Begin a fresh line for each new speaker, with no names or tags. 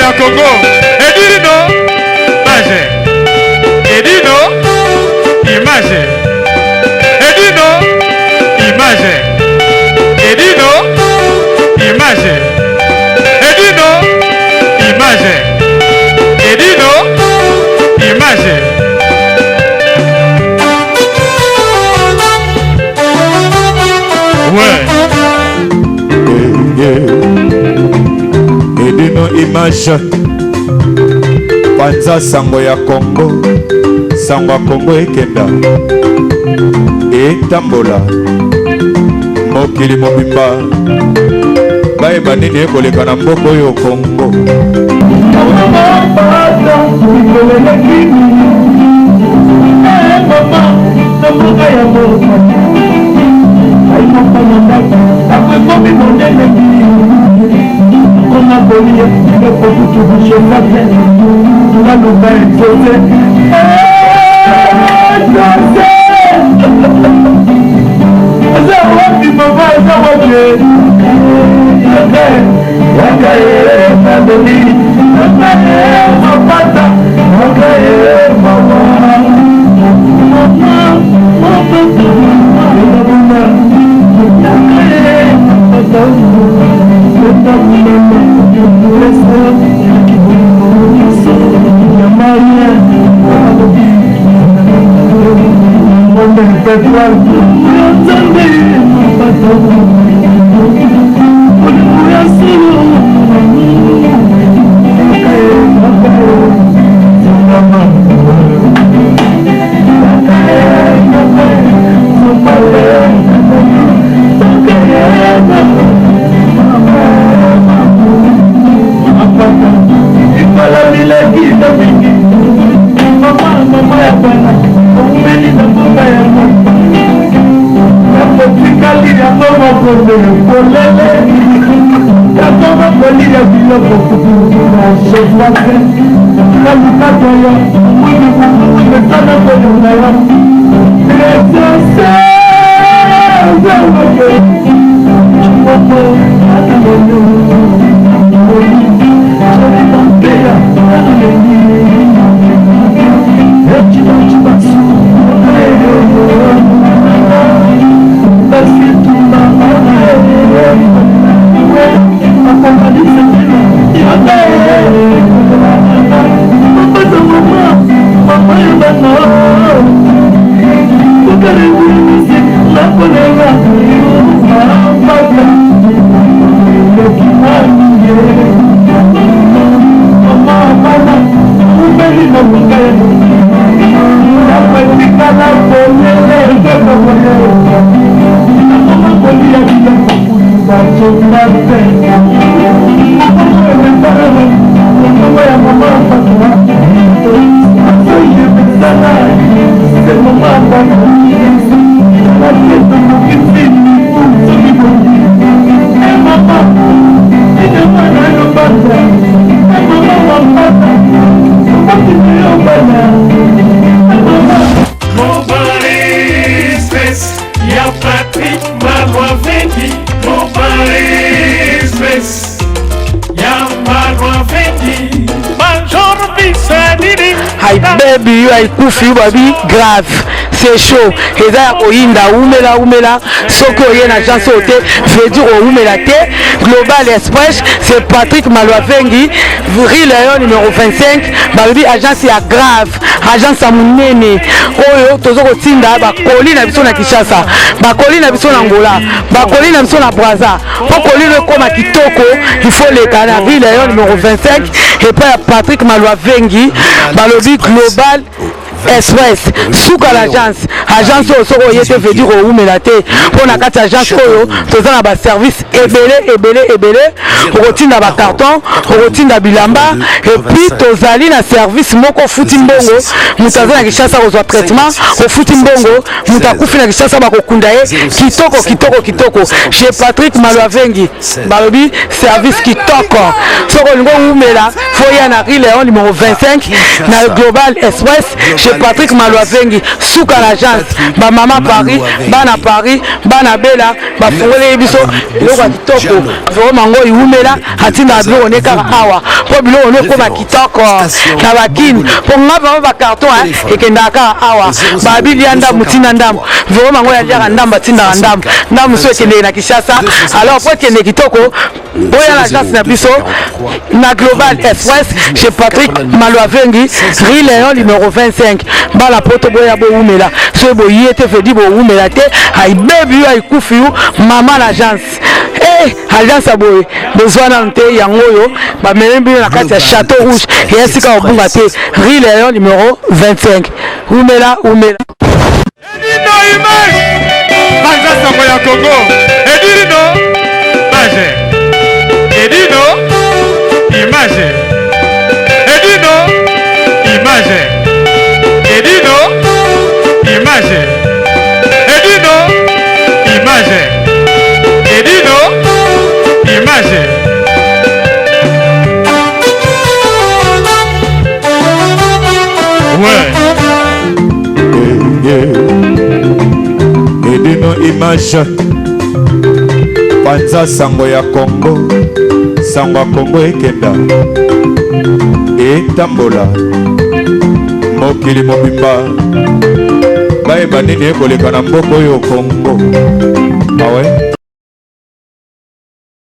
ya Congo. Edino, image. Edino, image. Edino, image. Edino, image. Edino, image. Edino, image. Ouais.
Edino image. Panza sango ya Congo. Sango ya Congo ekenda. Etambola. Mokili mobimba. Bayeba nini ekoleka na mboka oyo Congo.
Baby, you are kufi baby grave. C'est chaud. Et ça koyinda umela soko yena agence ote veut dire umela te. Global Express, c'est Patrick Malwavengi, Rue Lion numéro 25, baby agence ya grave, agence ya munene. Oyo tozoko tinda ba koli na biso na Kinshasa, ba koli na biso na Angola, ba koli na biso na Brazza. Pour koli le koma kitoko, il faut les canards. Rue Lion numéro 25 et pas Patrick Malwavengi, balobi Global Express souka l'agence soko yete veut dire au melate pour na kati agence oyo toza na ba service ebele rotina ba carton rotina bilamba et puis tozali na service moko futi mbongo mutaza na Kinshasa ko traitement au futi mbongo mutakufi na Kinshasa ba kokunda ye kitoko chez Patrick Malwavengi balobi service kitoko soko ngo umela foya na Rue numéro 25 na Global Express chez Patrick Malwavengi souka l'agence ba mama Paris bana Paris bana bela ba fongole biso eloko ya kitoko vraiment ngo iumela atinda biloko ne kaka awa po biloko ne ko ba kitoko na bakini po ngaba ba carton ekenda kaka awa ba bilia ndambu tina ndambu vraiment ngo ya lia ndamba tina ndambu ndambu so ekende na Kinshasa alors po ekende kitoko boya l'agence na biso na Global Express chez Patrick Malwavengi Rue Léon numéro 25 bala poto boya bo umela so bo yete fedi bo umela te ay baby ay kufi mama l'agence agence aboye besoin na nte yango yo ba melembi na kati ya Château Rouge et sika obunga te Rue Léon numéro 25 umela
Edino image Banza Sango ya Congo Edino image Edino image Edino image Edino image Edino image Edino image ouais
Edino image Banza Sango ya Congo Sango ya Congo ekenda etambola mokili mobimba bayeba nini ekoleka na mboka oyo Congo awe